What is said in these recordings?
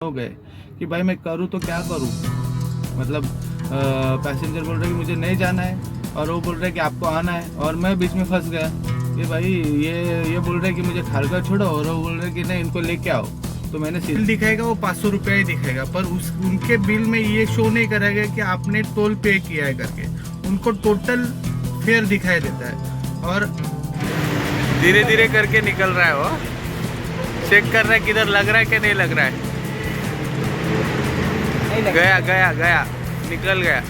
हो गए कि भाई मैं करूँ तो क्या करूँ। मतलब पैसेंजर बोल रहे कि मुझे नहीं जाना है और वो बोल रहे कि आपको आना है, और मैं बीच में फंस गया कि भाई ये बोल रहे कि मुझे खारगा छोड़ो और वो बोल रहे कि नहीं इनको लेके आओ। तो मैंने बिल दिखाएगा वो 500 रुपया ही दिखाएगा, पर उनके बिल में ये शो नहीं करेगा कि आपने टोल पे किया है करके। उनको टोटल फेयर दिखाई देता है और धीरे धीरे करके निकल रहा है। वो चेक कर रहा है किधर लग रहा है कि नहीं लग रहा है। गया गया गया निकल गया।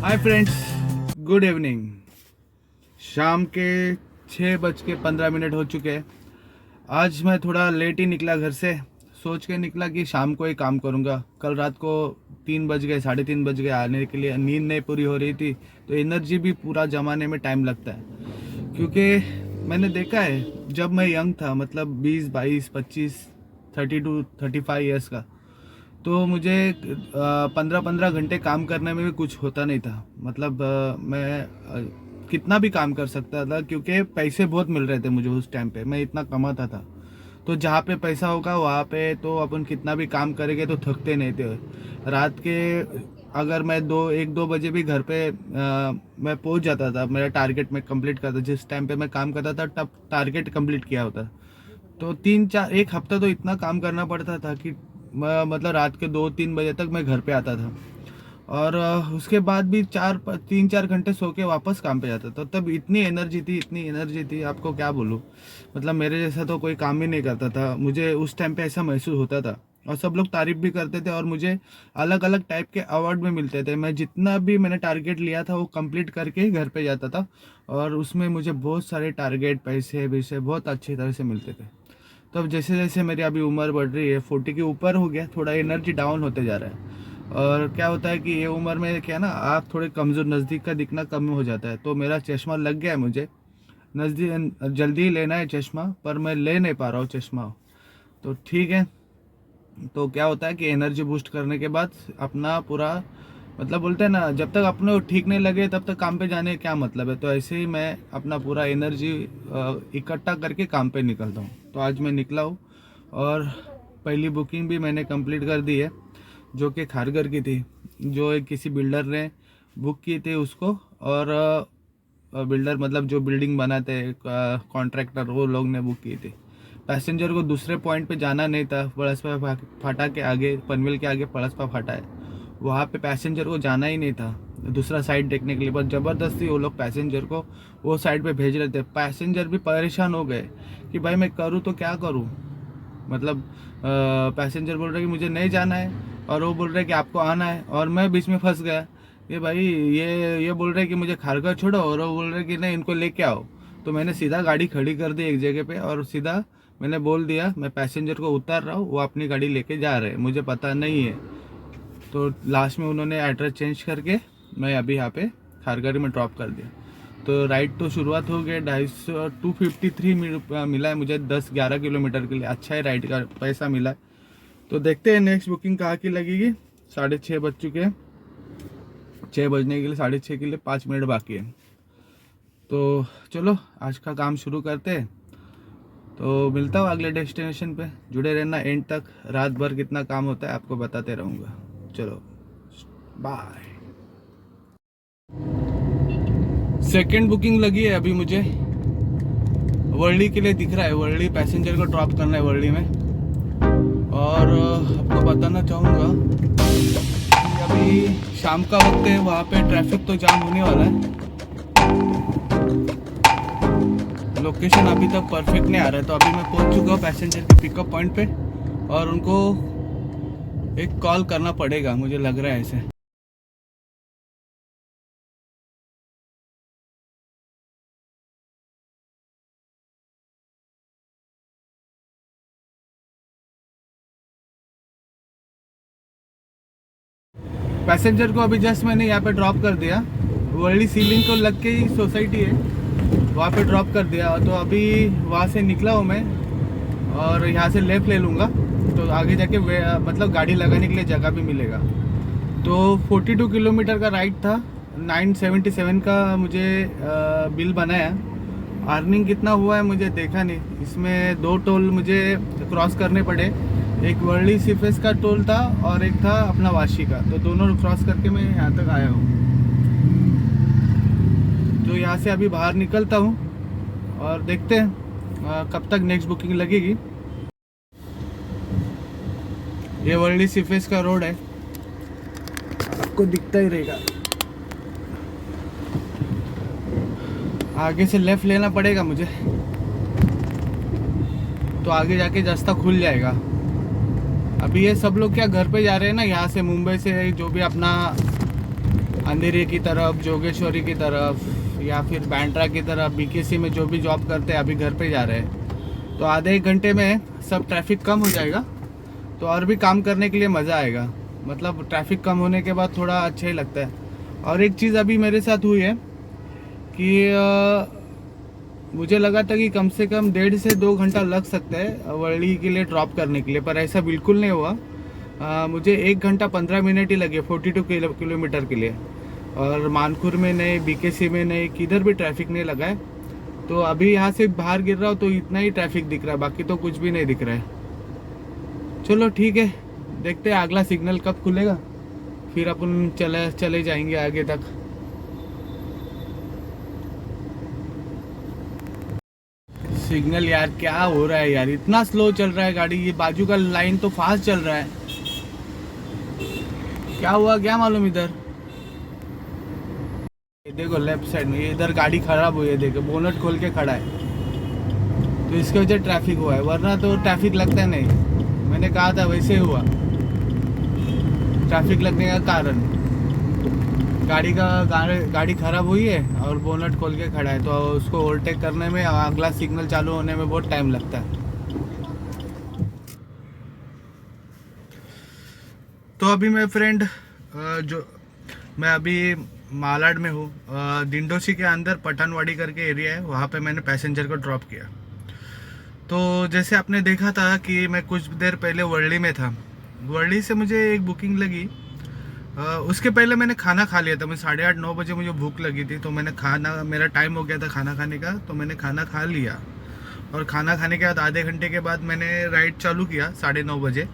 Hi friends, good evening. शाम के 6:15 हो चुके हैं। आज मैं थोड़ा लेट ही निकला घर से। सोच के निकला कि शाम को ही काम करूँगा। कल रात को 3 बज गए, 3:30 बज गए आने के लिए। नींद नहीं पूरी हो रही थी तो एनर्जी भी पूरा जमाने में टाइम लगता है। क्योंकि मैंने देखा है जब मैं यंग था, मतलब 20, 22, 25, 32-35 ईयर्स का, तो मुझे 15-15 घंटे काम करने में भी कुछ होता नहीं था। मतलब मैं कितना भी काम कर सकता था क्योंकि पैसे बहुत मिल रहे थे मुझे उस टाइम पे। मैं इतना कमाता था, तो जहाँ पे पैसा होगा वहाँ पे तो अपन कितना भी काम करेंगे तो थकते नहीं थे। रात के अगर मैं 1-2 बजे भी घर पे मैं पहुँच जाता था, मेरा टारगेट मैं कंप्लीट करता। जिस टाइम पे मैं काम करता था तब टारगेट कंप्लीट किया होता। तो 3-4 एक हफ्ता तो इतना काम करना पड़ता था कि मतलब रात के 2-3 बजे तक मैं घर पे आता था, और उसके बाद भी 3-4 घंटे सो के वापस काम पे जाता था। तब इतनी एनर्जी थी आपको क्या बोलूँ। मतलब मेरे जैसा तो कोई काम ही नहीं करता था। मुझे उस टाइम पे ऐसा महसूस होता था, और सब लोग तारीफ भी करते थे, और मुझे अलग अलग टाइप के अवार्ड भी मिलते थे। मैं जितना भी मैंने टारगेट लिया था वो कंप्लीट करके ही घर पे जाता था, और उसमें मुझे बहुत सारे टारगेट, पैसे वैसे बहुत अच्छी तरह से मिलते थे। तब जैसे जैसे मेरी अभी उम्र बढ़ रही है, 40 के ऊपर हो गया, थोड़ा एनर्जी डाउन होते जा रहा है। और क्या होता है कि ये उम्र में क्या ना, आप थोड़े कमज़ोर, नज़दीक का दिखना कम हो जाता है। तो मेरा चश्मा लग गया है मुझे। नज़दीक जल्दी ही लेना है चश्मा, पर मैं ले नहीं पा रहा हूँ चश्मा। तो ठीक है। तो क्या होता है कि एनर्जी बूस्ट करने के बाद अपना पूरा, मतलब बोलते हैं ना, जब तक अपने ठीक नहीं लगे तब तक काम पे जाने का क्या मतलब है। तो ऐसे ही मैं अपना पूरा एनर्जी इकट्ठा करके काम पे निकलता हूँ। तो आज मैं निकला हूँ, और पहली बुकिंग भी मैंने कंप्लीट कर दी है, जो कि खारगर की थी। जो एक किसी बिल्डर ने बुक की थी उसको, और बिल्डर मतलब जो बिल्डिंग बनाते हैं, कॉन्ट्रैक्टर, वो लोग ने बुक की थी। पैसेंजर को दूसरे पॉइंट पे जाना नहीं था। पड़सपा फाटा के आगे, पनवेल के आगे पड़सपा फाटा है, वहाँ पे पैसेंजर को जाना ही नहीं था दूसरा साइड देखने के लिए। बस ज़बरदस्ती वो लोग पैसेंजर को वो साइड पे भेज रहे थे। पैसेंजर भी परेशान हो गए कि भाई मैं करूँ तो क्या करूँ। मतलब पैसेंजर बोल रहे कि मुझे नहीं जाना है, और वो बोल रहे कि आपको आना है, और मैं बीच में फंस गया कि भाई ये बोल रहे कि मुझे खारगा छोड़ो और वो बोल रहे कि नहीं इनको लेके आओ। तो मैंने सीधा गाड़ी खड़ी कर दी एक जगह पे, और सीधा मैंने बोल दिया मैं पैसेंजर को उतार रहा हूँ, वो अपनी गाड़ी लेके जा रहे हैं, मुझे पता नहीं है। तो लास्ट में उन्होंने एड्रेस चेंज करके मैं अभी यहाँ पे खारगारी में ड्रॉप कर दिया। तो राइड तो शुरुआत हो गई। 253 मिला है मुझे 10-11 किलोमीटर के लिए। अच्छा है, राइड का पैसा मिला है। तो देखते हैं नेक्स्ट बुकिंग कहाँ की लगेगी। 6:30 बज चुके हैं। 6 बजने के लिए 6:30 के लिए 5 मिनट बाकी है। तो चलो आज का काम शुरू करते हैं। तो मिलता हूँ अगले डेस्टिनेशन पे। जुड़े रहना एंड तक। रात भर कितना काम होता है आपको बताते रहूँगा। चलो बाय। सेकंड बुकिंग लगी है अभी मुझे। वर्ली के लिए दिख रहा है, वर्ली पैसेंजर को ड्रॉप करना है वर्ली में। और आपको बताना चाहूँगा कि अभी शाम का वक्त है, वहाँ पे ट्रैफिक तो जाम होने वाला है। लोकेशन अभी तक परफेक्ट नहीं आ रहा है। तो अभी मैं पहुँच चुका हूँ पैसेंजर के पिकअप पॉइंट पे, और उनको एक कॉल करना पड़ेगा, मुझे लग रहा है ऐसे। पैसेंजर को अभी जस्ट मैंने यहाँ पे ड्रॉप कर दिया। वर्ली सीलिंग को लग के ही सोसाइटी है, वहाँ पे ड्रॉप कर दिया। तो अभी वहाँ से निकला हूँ मैं और यहाँ से लेफ़्ट ले लूँगा, तो आगे जाके मतलब गाड़ी लगाने के लिए जगह भी मिलेगा। तो 42 किलोमीटर का राइड था, 977 का मुझे बिल बनाया। अर्निंग कितना हुआ है मुझे देखा नहीं। इसमें 2 टोल मुझे क्रॉस करने पड़े, एक वर्ली सिफेस का टोल था और एक था अपना वाशी का। तो दोनों क्रॉस करके मैं यहाँ तक आया हूँ। तो यहाँ से अभी बाहर निकलता हूँ और देखते हैं कब तक नेक्स्ट बुकिंग लगेगी। ये वर्ली सिफेस का रोड है, आपको दिखता ही रहेगा। आगे से लेफ़्ट लेना पड़ेगा मुझे, तो आगे जाके रास्ता खुल जाएगा। अभी ये सब लोग क्या घर पे जा रहे हैं ना, यहाँ से मुंबई से जो भी अपना अंधेरी की तरफ, जोगेश्वरी की तरफ या फिर बैंड्रा की तरफ, बीकेसी में जो भी जॉब करते हैं अभी घर पे जा रहे हैं। तो आधे 1 घंटे में सब ट्रैफिक कम हो जाएगा, तो और भी काम करने के लिए मज़ा आएगा। मतलब ट्रैफिक कम होने के बाद थोड़ा अच्छा ही लगता है। और एक चीज़ अभी मेरे साथ हुई है कि मुझे लगा था कि कम से कम 1.5 से 2 घंटा लग सकता है वर्ली के लिए ड्रॉप करने के लिए, पर ऐसा बिल्कुल नहीं हुआ। मुझे 1 घंटा 15 मिनट ही लगे 42 किलोमीटर के लिए। और मानखुर में नहीं, बीकेसी में नहीं, किधर भी ट्रैफिक नहीं लगा है। तो अभी यहाँ से बाहर गिर रहा हूँ तो इतना ही ट्रैफिक दिख रहा है, बाकी तो कुछ भी नहीं दिख रहा है। चलो ठीक है, देखते हैं अगला सिग्नल कब खुलेगा, फिर अपन चले जाएंगे आगे तक। सिग्नल यार क्या हो रहा है यार, इतना स्लो चल रहा है गाड़ी। ये बाजू का लाइन तो फास्ट चल रहा है, क्या हुआ क्या मालूम इधर। ये देखो लेफ्ट साइड में, ये इधर गाड़ी खराब हुई है, देखो बोनट खोल के खड़ा है, तो इसके वजह ट्रैफिक हुआ है, वरना तो ट्रैफिक लगता नहीं। मैंने कहा था वैसे हुआ ट्रैफिक लगने का कारण। गाड़ी खराब हुई है और बोनट खोल के खड़ा है, तो उसको ओवरटेक करने में, अगला सिग्नल चालू होने में बहुत टाइम लगता है। तो अभी मैं फ्रेंड मैं अभी मालाड में हूँ, दिंडोसी के अंदर पठानवाड़ी करके एरिया है, वहाँ पे मैंने पैसेंजर को ड्रॉप किया। तो जैसे आपने देखा था कि मैं कुछ देर पहले वर्ली में था, वर्ली से मुझे एक बुकिंग लगी। उसके पहले मैंने खाना खा लिया था। मैं 8:30-9 बजे मुझे भूख लगी थी, तो मैंने मेरा टाइम हो गया था खाना खाने का, तो मैंने खाना खा लिया। और खाना खाने के बाद आधे घंटे के बाद मैंने राइड चालू किया 9:30 बजे।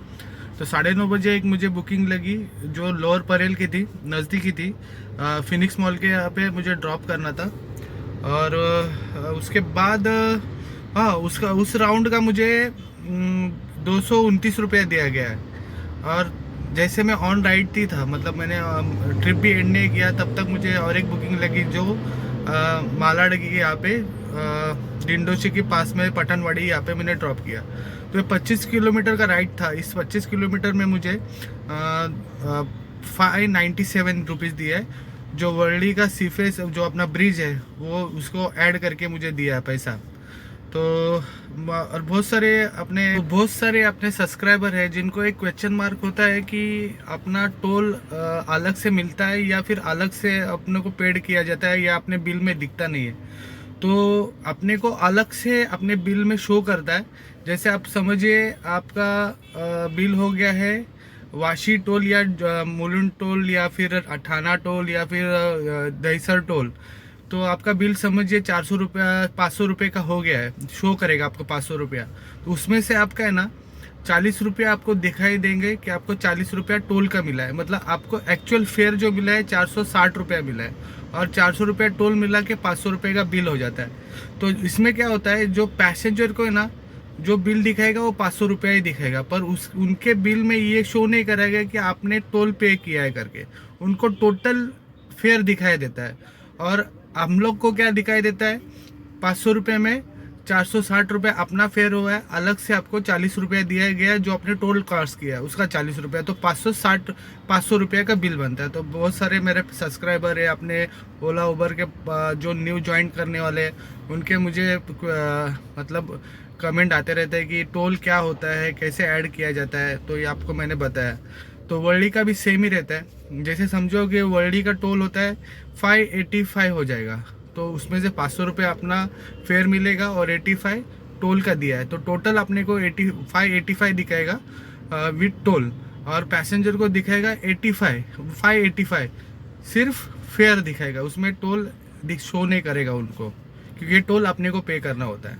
तो 9:30 बजे एक मुझे बुकिंग लगी जो लोअर परेल की थी, नज़दीकी थी, फिनिक्स मॉल के यहाँ पे मुझे ड्रॉप करना था। और उसके बाद उस राउंड का मुझे 229 रुपया दिया गया है। और जैसे मैं ऑन राइड थी था, मतलब मैंने ट्रिप भी एंड नहीं किया, तब तक मुझे और एक बुकिंग लगी जो मालाड की यहाँ पे डिंडोशी के पास में पठानवाड़ी, यहाँ पे मैंने ड्रॉप किया। तो ये 25 किलोमीटर का राइड था। इस 25 किलोमीटर में मुझे 597 रुपीज़ दिया है, जो वर्ली का सीफेस जो अपना ब्रिज है वो उसको ऐड करके मुझे दिया है पैसा। तो और बहुत सारे अपने सब्सक्राइबर है जिनको एक क्वेश्चन मार्क होता है कि अपना टोल अलग से मिलता है या फिर अलग से अपने को पेड किया जाता है या अपने बिल में दिखता नहीं है। तो अपने को अलग से अपने बिल में शो करता है। जैसे आप समझिए आपका बिल हो गया है वाशी टोल या मुलुंड टोल या फिर अठाना टोल या फिर दहीसर टोल, तो आपका बिल समझिए 400 रुपया 500 रुपये का हो गया है, शो करेगा आपको 500 रुपया। तो उसमें से आपका है ना 40 रुपया आपको दिखाई देंगे कि आपको 40 रुपया टोल का मिला है। मतलब आपको एक्चुअल फेयर जो मिला है 460 रुपया मिला है, और 400 रुपया टोल मिला के 500 रुपये का बिल हो जाता है। तो इसमें क्या होता है, जो पैसेंजर को है ना जो बिल दिखाएगा वो 500 रुपया ही दिखाएगा, पर उनके बिल में ये शो नहीं करेगा कि आपने टोल पे किया है करके। उनको टोटल फेयर दिखाई देता है। और हम लोग को क्या दिखाई देता है, 500 रुपये में 460 रुपये अपना फेयर हुआ है, अलग से आपको 40 रुपया दिया गया जो आपने टोल क्रॉस किया है उसका 40 रुपया, तो 500 रुपये का बिल बनता है। तो बहुत सारे मेरे सब्सक्राइबर है अपने ओला उबर के जो न्यू ज्वाइन करने वाले, उनके मुझे मतलब कमेंट आते रहते हैं कि टोल क्या होता है, कैसे ऐड किया जाता है। तो ये आपको मैंने बताया। तो वर्ली का भी सेम ही रहता है। जैसे समझो कि वर्ली का टोल होता है 585 हो जाएगा, तो उसमें से 500 रुपये अपना फेयर मिलेगा और 85 टोल का दिया है। तो टोटल अपने को 85 दिखाएगा विथ टोल, और पैसेंजर को दिखाएगा 585 सिर्फ फेयर दिखाएगा, उसमें टोल शो नहीं करेगा उनको, क्योंकि टोल अपने को पे करना होता है।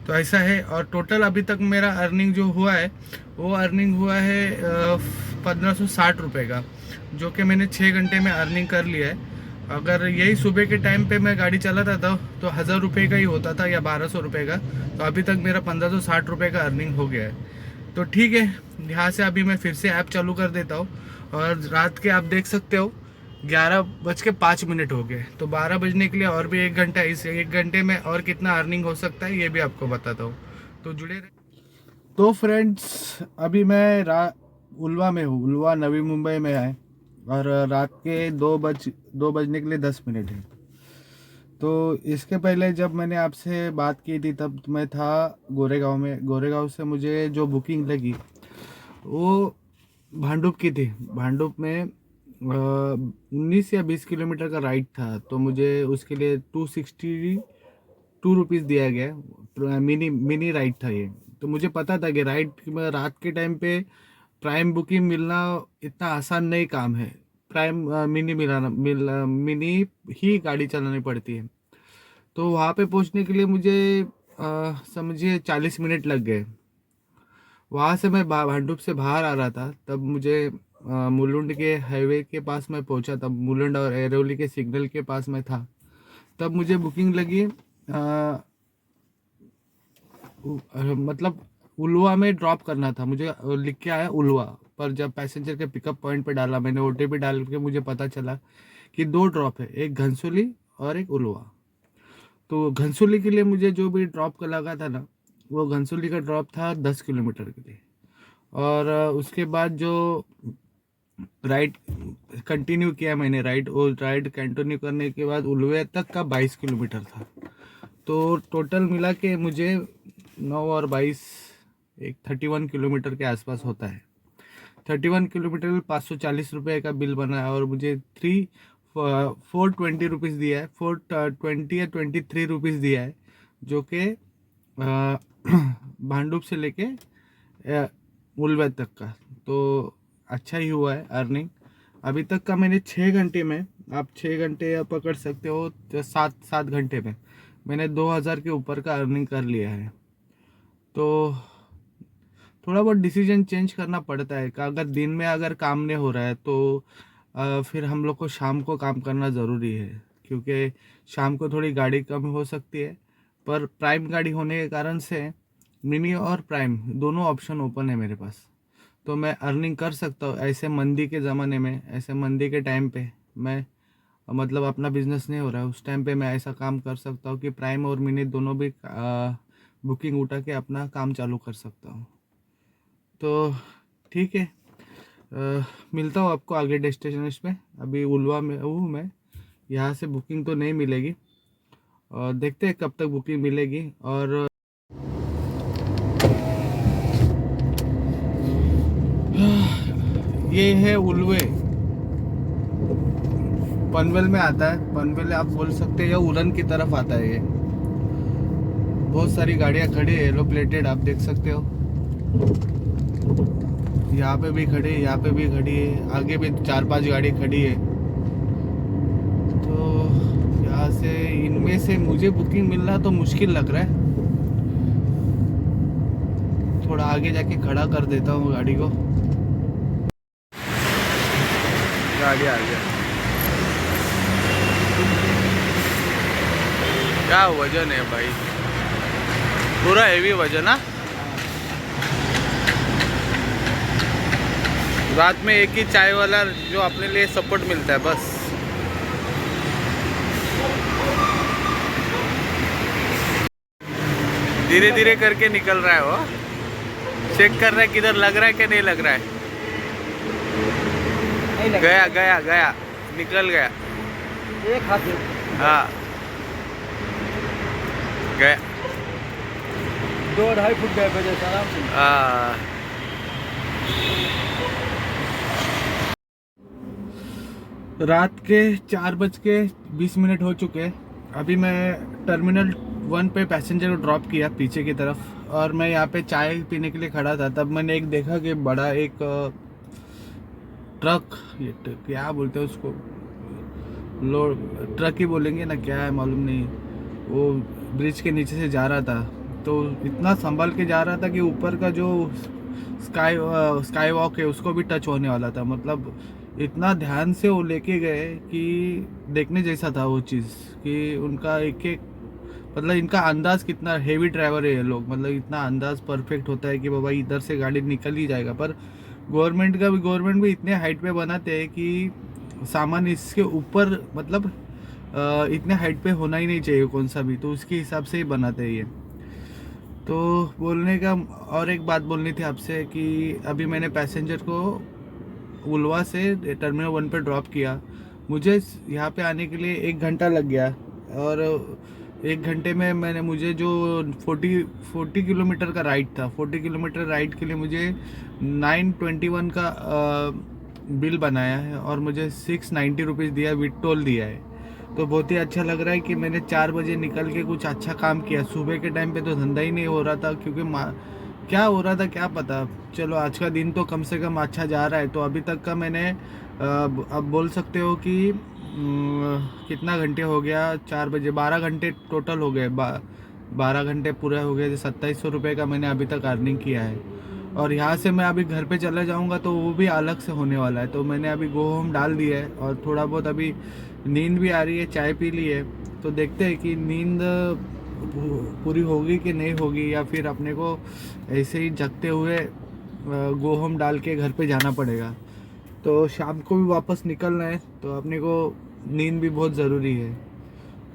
तो ऐसा है। और टोटल अभी तक मेरा अर्निंग जो हुआ है वो अर्निंग हुआ है 1560 रुपये का, जो कि मैंने 6 घंटे में अर्निंग कर लिया है। अगर यही सुबह के टाइम पे मैं गाड़ी चलाता था तो 1000 रुपये का ही होता था या 1200 रुपये का। तो अभी तक मेरा 1560 रुपये का अर्निंग हो गया है। तो ठीक है, यहाँ से अभी मैं फिर से ऐप चालू कर देता हूँ। और रात के आप देख सकते हो 11:05 हो गए, तो 12 बजने के लिए और भी 1 घंटा, इस 1 घंटे में और कितना अर्निंग हो सकता है ये भी आपको बताता हूँ, तो जुड़े रहे। तो फ्रेंड्स, अभी मैं उल्वा में हूँ, उल्वा नवी मुंबई में है, और रात के 2 बजने के लिए 10 मिनट है। तो इसके पहले जब मैंने आपसे बात की थी तब मैं था गोरेगांव में। गोरेगांव से मुझे जो बुकिंग लगी वो भांडुप की थी। भांडुप में 19 या 20 किलोमीटर का राइड था, तो मुझे उसके लिए 262 रुपीज़ दिया गया। मिनी राइड था ये। तो मुझे पता था कि राइड रात के टाइम पे प्राइम बुकिंग मिलना इतना आसान नहीं काम है। प्राइम मिनी ही गाड़ी चलानी पड़ती है। तो वहाँ पे पहुँचने के लिए मुझे समझिए 40 मिनट लग गए। वहाँ से मैं भांडुप से बाहर आ रहा था, तब मुझे मुलुंड के हाईवे के पास मैं पहुँचा। तब मुलुंड और एरोली के सिग्नल के पास मैं था। तब मुझे बुकिंग लगी मतलब उलवा में ड्रॉप करना था। मुझे लिख के आया उलवा, पर जब पैसेंजर के पिकअप पॉइंट पे डाला, मैंने OTP डाल के मुझे पता चला कि 2 ड्रॉप है, एक घनसोली और एक उलवा। तो घनसोली के लिए मुझे जो भी ड्रॉप का लगा था ना, वो घनसोली का ड्रॉप था 10 किलोमीटर के लिए। और उसके बाद जो राइड कंटिन्यू किया मैंने, राइड कंटिन्यू करने के बाद उलवे तक का 22 किलोमीटर था। तो टोटल मिला के मुझे 9 और 22 एक 31 किलोमीटर के आसपास होता है। 31 किलोमीटर में 540 रुपये का बिल बना है, और मुझे 420 रुपीज़ दिया है, 420 या 23 रुपीज़ दिया है, जो कि भांडुप से लेके उलवे तक का। तो अच्छा ही हुआ है अर्निंग। अभी तक का मैंने 6 घंटे में, आप 6 घंटे पकड़ सकते हो, तो 7 घंटे में मैंने 2000 के ऊपर का अर्निंग कर लिया है। तो थोड़ा बहुत डिसीजन चेंज करना पड़ता है कि अगर दिन में अगर काम नहीं हो रहा है तो फिर हम लोग को शाम को काम करना ज़रूरी है, क्योंकि शाम को थोड़ी गाड़ी कम हो सकती है। पर प्राइम गाड़ी होने के कारण से मिनी और प्राइम दोनों ऑप्शन ओपन है मेरे पास। तो मैं अर्निंग कर सकता हूँ ऐसे मंदी के ज़माने में, ऐसे मंदी के टाइम पे मैं मतलब अपना बिजनेस नहीं हो रहा है उस टाइम पे मैं ऐसा काम कर सकता हूँ कि प्राइम और मिनी दोनों भी बुकिंग उठा के अपना काम चालू कर सकता हूँ। तो ठीक है, मिलता हूँ आपको आगे डेस्टिनेशन में। अभी उलवा में हूँ मैं, यहाँ से बुकिंग तो नहीं मिलेगी, और देखते हैं कब तक बुकिंग मिलेगी। और ये है उलवे, पनवेल में आता है। पनवेल आप बोल सकते हैं या उरन की तरफ आता है। ये बहुत सारी गाड़ियाँ खड़ी है, येलो प्लेटेड, आप देख सकते हो। यहाँ पे भी खड़ी है, यहाँ पे भी खड़ी है, आगे भी 4-5 गाड़ी खड़ी है। तो यहाँ से इनमें से मुझे बुकिंग मिलना तो मुश्किल लग रहा है। थोड़ा आगे जाके खड़ा कर देता हूँ गाड़ी को। गाड़ी आ गया। क्या वजन है भाई, पूरा हेवी वजन। है रात में एक ही चाय वाला जो अपने लिए सपोर्ट मिलता है बस। धीरे धीरे करके निकल रहा है वो, चेक कर रहा है किधर लग रहा है कि नहीं लग रहा है। गया गया गया, निकल गया। एक हाथ, हाँ गया, 2-2.5 फुट गए बजे आराम से। रात के 4:20 हो चुके हैं, अभी मैं टर्मिनल 1 पे पैसेंजर को ड्रॉप किया पीछे की तरफ, और मैं यहाँ पे चाय पीने के लिए खड़ा था। तब मैंने एक देखा कि बड़ा एक ट्रक, क्या बोलते हैं उसको, लोड ट्रक ही बोलेंगे ना, क्या है मालूम नहीं, वो ब्रिज के नीचे से जा रहा था। तो इतना संभल के जा रहा था कि ऊपर का जो स्काई वॉक है उसको भी टच होने वाला था। मतलब इतना ध्यान से वो लेके गए कि देखने जैसा था वो चीज़, कि उनका एक एक, मतलब इनका अंदाज़ कितना हेवी ड्राइवर है ये लोग, मतलब इतना अंदाज़ परफेक्ट होता है कि बाबा इधर से गाड़ी निकल ही जाएगा। पर गवर्नमेंट भी इतने हाइट पे बनाते हैं कि सामान इसके ऊपर, मतलब इतने हाइट पे होना ही नहीं चाहिए कौन सा भी, तो उसके हिसाब से ही बनाते हैं ये। तो बोलने का और एक बात बोलनी थी आपसे कि अभी मैंने पैसेंजर को उलवा से टर्मिनल 1 पे ड्रॉप किया। मुझे यहाँ पे आने के लिए 1 घंटा लग गया, और 1 घंटे में मुझे जो 40 किलोमीटर का राइड था, 40 किलोमीटर राइड के लिए मुझे 921 का बिल बनाया है, और मुझे 690 रुपीज़ दिया, विद टोल दिया है। तो बहुत ही अच्छा लग रहा है कि मैंने 4 बजे निकल के कुछ अच्छा काम किया। सुबह के टाइम पे तो धंधा ही नहीं हो रहा था, क्योंकि क्या हो रहा था क्या पता। चलो आज का दिन तो कम से कम अच्छा जा रहा है। तो अभी तक का मैंने अब बोल सकते हो कि कितना घंटे हो गया, 4 बजे 12 घंटे टोटल हो गए, 12 घंटे पूरे हो गए। 2700 रुपये का मैंने अभी तक अर्निंग किया है। और यहाँ से मैं अभी घर पे चले जाऊँगा तो वो भी अलग से होने वाला है। तो मैंने अभी गो होम डाल दिया है, और थोड़ा बहुत अभी नींद भी आ रही है, चाय पी ली है। तो देखते हैं कि नींद पूरी होगी कि नहीं होगी, या फिर अपने को ऐसे ही जगते हुए गो होम डाल के घर पे जाना पड़ेगा। तो शाम को भी वापस निकलना है, तो अपने को नींद भी बहुत ज़रूरी है।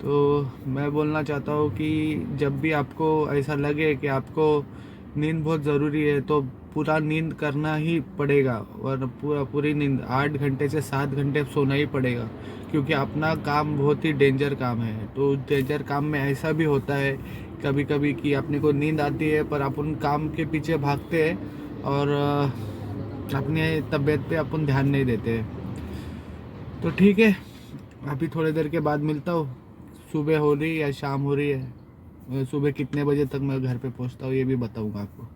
तो मैं बोलना चाहता हूँ कि जब भी आपको ऐसा लगे कि आपको नींद बहुत ज़रूरी है, तो पूरा नींद करना ही पड़ेगा, और पूरी नींद 8 घंटे से 7 घंटे सोना ही पड़ेगा। क्योंकि अपना काम बहुत ही डेंजर काम है। तो डेंजर काम में ऐसा भी होता है कभी कभी कि अपने को नींद आती है, पर अपन काम के पीछे भागते हैं, और अपने तबीयत पे अपन ध्यान नहीं देते हैं। तो ठीक है, अभी थोड़ी देर के बाद मिलता हूँ। सुबह हो रही है या शाम हो रही है, सुबह कितने बजे तक मैं घर पे पहुँचता हूँ ये भी बताऊँगा आपको।